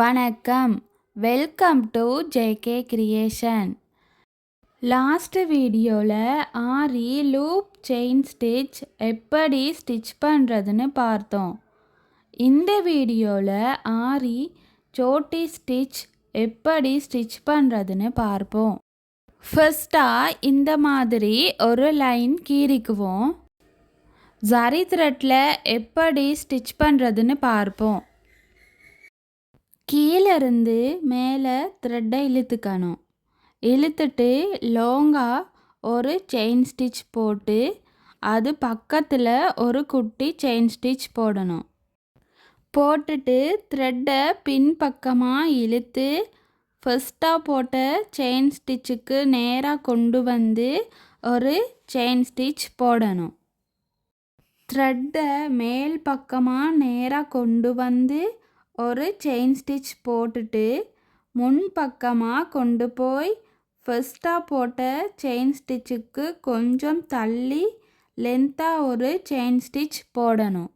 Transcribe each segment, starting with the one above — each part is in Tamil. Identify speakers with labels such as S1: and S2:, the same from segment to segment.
S1: வணக்கம், welcome to JK creation. Last வீடியோவில் ஆரி லூப் செயின் ஸ்டிச் எப்படி ஸ்டிச் பண்ணுறதுன்னு பார்த்தோம். இந்த வீடியோவில் ஆரி சோட்டி ஸ்டிச் எப்படி ஸ்டிச் பண்ணுறதுன்னு பார்ப்போம். ஃபர்ஸ்ட்டாக இந்த மாதிரி ஒரு லைன் கீறிக்குவோம். ஜரி த்ரெட்டில் எப்படி ஸ்டிச் பண்ணுறதுன்னு பார்ப்போம். கீழேருந்து மேலே த்ரெட்டை இழுத்துக்கணும். இழுத்துட்டு லாங்காக ஒரு செயின் ஸ்டிச் போட்டு அது பக்கத்தில் ஒரு குட்டி செயின் ஸ்டிச் போடணும். போட்டுட்டு த்ரெட்டை பின்பக்கமாக இழுத்து ஃபர்ஸ்ட்டாக போட்ட செயின் ஸ்டிச்சுக்கு நேராக கொண்டு வந்து ஒரு செயின் ஸ்டிச் போடணும். த்ரெட்டை மேல் பக்கமாக நேராக கொண்டு வந்து ஒரு செயின் ஸ்டிச் போட்டுட்டு முன் பக்கமாக கொண்டு போய் ஃபர்ஸ்ட்டாக போட்ட செயின் ஸ்டிச்சுக்கு கொஞ்சம் தள்ளி லென்த்தாக ஒரு செயின் ஸ்டிச் போடணும்.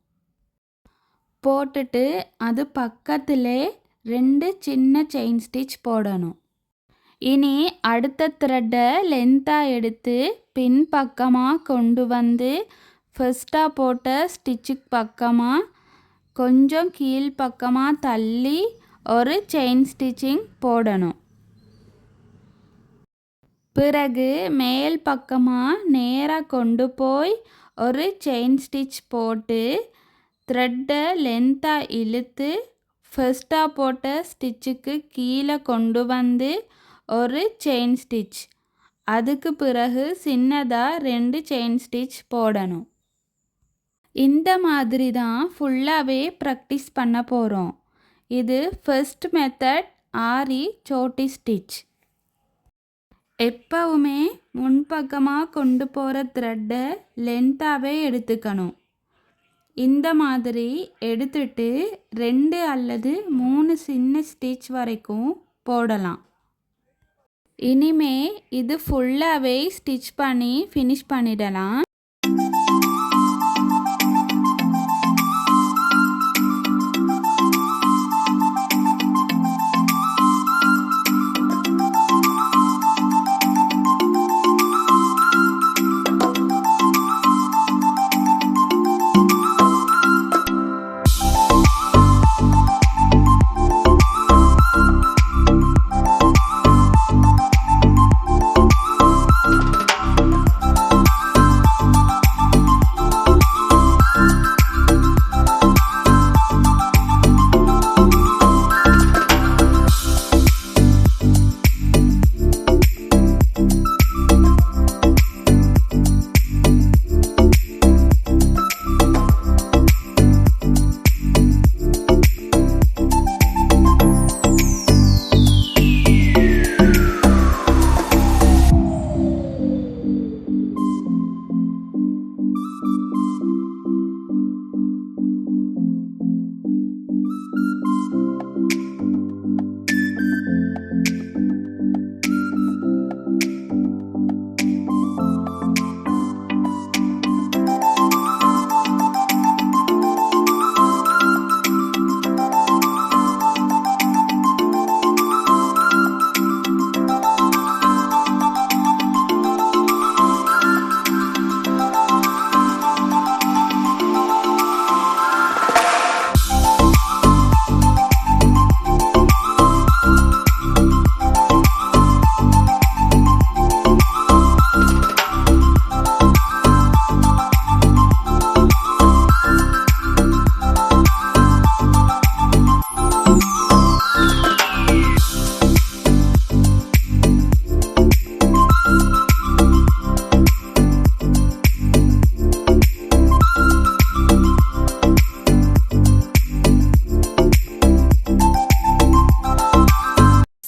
S1: போட்டுட்டு அது பக்கத்திலே 2 சின்ன செயின் ஸ்டிச் போடணும். இனி அடுத்த த்ரெட்டை லென்த்தாக எடுத்து பின் பக்கமாக கொண்டு வந்து ஃபர்ஸ்ட்டாக போட்ட ஸ்டிச்சுக்கு பக்கமாக கொஞ்சம் கீழ் பக்கமாக தள்ளி ஒரு செயின் ஸ்டிச்சிங் போடணும். பிறகு மேல் பக்கமாக நேராக கொண்டு போய் ஒரு செயின் ஸ்டிச் போட்டு த்ரெட்டை லென்த்தாக இழுத்து ஃபர்ஸ்ட்டாக போட்ட ஸ்டிச்சுக்கு கீழே கொண்டு வந்து ஒரு செயின் ஸ்டிச். அதுக்கு பிறகு சின்னதாக 2 செயின் ஸ்டிச் போடணும். இந்த மாதிரி தான் ஃபுல்லாகவே ப்ராக்டிஸ் பண்ண போகிறோம். இது ஃபர்ஸ்ட் மெத்தட் ஆரி சோட்டி ஸ்டிச். எப்பவுமே முன்பக்கமாக கொண்டு போகிற த்ரெட்டை லென்த்தாகவே எடுத்துக்கணும். இந்த மாதிரி எடுத்துட்டு 2 அல்லது 3 சின்ன ஸ்டிச் வரைக்கும் போடலாம். இனிமே இது ஃபுல்லாகவே ஸ்டிச் பண்ணி ஃபினிஷ் பண்ணிடலாம்.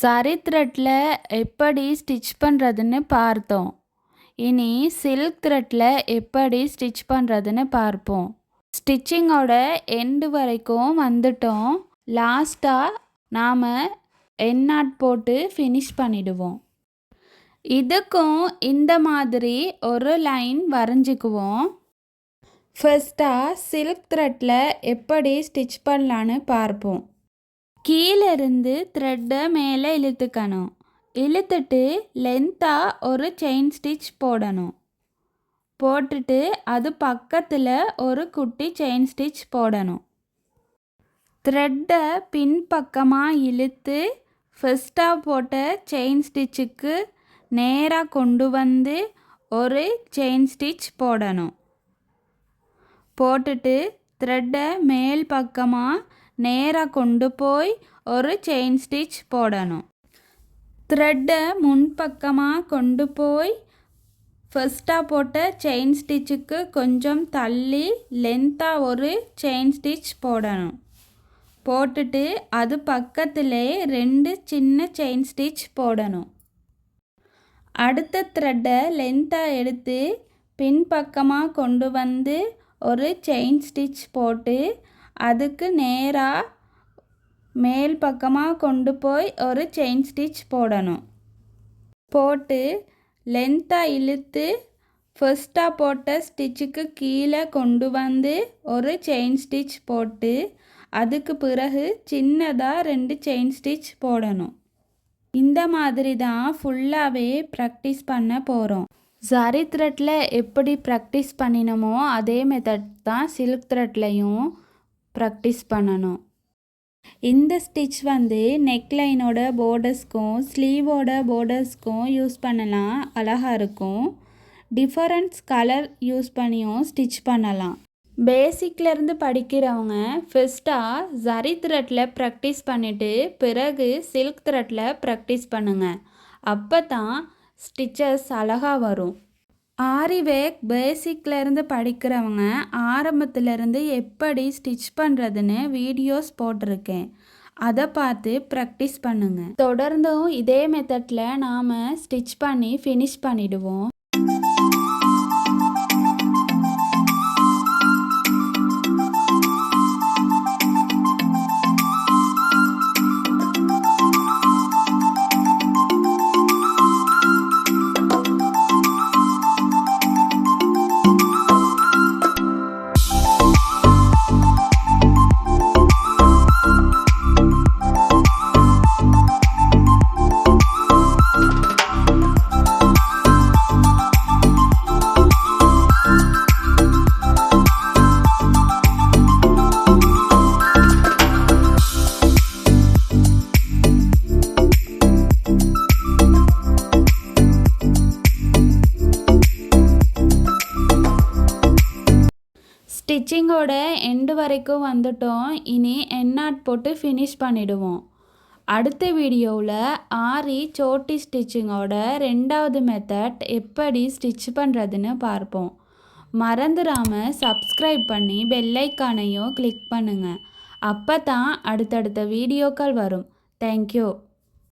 S1: சரி த்ரெட்டில் எப்படி ஸ்டிச் பண்ணுறதுன்னு பார்த்தோம். இனி சில்க் த்ரெட்டில் எப்படி ஸ்டிச் பண்ணுறதுன்னு பார்ப்போம். ஸ்டிச்சிங்கோட எண்டு வரைக்கும் வந்துட்டோம். லாஸ்ட்டாக நாம் எண்ட் நாட் போட்டு ஃபினிஷ் பண்ணிடுவோம். இதுக்கும் இந்த மாதிரி ஒரு லைன் வரைஞ்சிக்குவோம். ஃபர்ஸ்ட்டாக சில்க் த்ரெட்டில் எப்படி ஸ்டிச் பண்ணலான்னு பார்ப்போம். கீழிருந்து த்ரெட்டை மேலே இழுத்துக்கணும். இழுத்துட்டு லென்த்தாக ஒரு செயின் ஸ்டிச் போடணும். போட்டுட்டு அது பக்கத்தில் ஒரு குட்டி செயின் ஸ்டிச் போடணும். த்ரெட்டை பின்பக்கமாக இழுத்து ஃபஸ்ட்டாக போட்ட செயின் ஸ்டிச்சுக்கு நேராக கொண்டு வந்து ஒரு செயின் ஸ்டிச் போடணும். போட்டுட்டு த்ரெட்டை மேல் பக்கமாக நேராக கொண்டு போய் ஒரு செயின் ஸ்டிச் போடணும். த்ரெட்டை முன்பக்கமாக கொண்டு போய் ஃபஸ்ட்டாக போட்ட செயின் ஸ்டிச்சுக்கு கொஞ்சம் தள்ளி லென்த்தாக ஒரு செயின் ஸ்டிச் போடணும். போட்டுட்டு அது பக்கத்திலே 2 சின்ன செயின் ஸ்டிச் போடணும். அடுத்த த்ரெட்டை லென்த்தாக எடுத்து பின்பக்கமாக கொண்டு வந்து ஒரு செயின் ஸ்டிச் போட்டு அதுக்கு நேராக மேல் பக்கமாக கொண்டு போய் ஒரு செயின் ஸ்டிச் போடணும். போட்டு லென்த்தாக இழுத்து ஃபஸ்ட்டாக போட்ட ஸ்டிச்சுக்கு கீழே கொண்டு வந்து ஒரு செயின் ஸ்டிச் போட்டு அதுக்கு பிறகு சின்னதாக 2 செயின் ஸ்டிச் போடணும். இந்த மாதிரி தான் ஃபுல்லாகவே ப்ராக்டிஸ் பண்ண போகிறோம். ஜரி த்ரெட்டில் எப்படி ப்ராக்டிஸ் பண்ணினோமோ அதே மெத்தட் தான் சில்க் த்ரெட்லையும் ப்ராக்டிஸ் பண்ணணும். இந்த ஸ்டிச் நெக்லைனோட போர்டர்ஸ்க்கும் ஸ்லீவோட போர்டர்ஸ்க்கும் யூஸ் பண்ணலாம். அழகாக இருக்கும். டிஃபரன்ஸ் கலர் யூஸ் பண்ணியும் ஸ்டிச் பண்ணலாம். பேசிக்லேருந்து படிக்கிறவங்க ஃபஸ்ட்டாக ஜரி த்ரெட்டில் ப்ராக்டிஸ் பண்ணிவிட்டு பிறகு சில்க் த்ரெட்டில் ப்ராக்டிஸ் பண்ணுங்கள். அப்போ தான் ஸ்டிச்சஸ் அழகாக வரும். ஆரி ஒர்க் பேசிக்லேருந்து படிக்கிறவங்க ஆரம்பத்துலேருந்து எப்படி ஸ்டிச் பண்ணுறதுன்னு வீடியோஸ் போட்டிருக்கேன். அதை பார்த்து ப்ராக்டிஸ் பண்ணுங்கள். தொடர்ந்தும் இதே மெத்தடில் நாம் ஸ்டிச் பண்ணி ஃபினிஷ் பண்ணிடுவோம். ஸ்டிச்சிங்கோட எண்டு வரைக்கும் வந்துட்டோம். இனி எண்ணாட் போட்டு ஃபினிஷ் பண்ணிடுவோம். அடுத்த வீடியோவில் ஆரி சோட்டி ஸ்டிச்சிங்கோட 2வது மெத்தட் எப்படி ஸ்டிச் பண்ணுறதுன்னு பார்ப்போம். மறந்துடாமல் சப்ஸ்கிரைப் பண்ணி பெல்லைக்கானையும் கிளிக் பண்ணுங்கள். அப்போ தான் அடுத்தடுத்த வீடியோக்கள் வரும். தேங்க்யூ.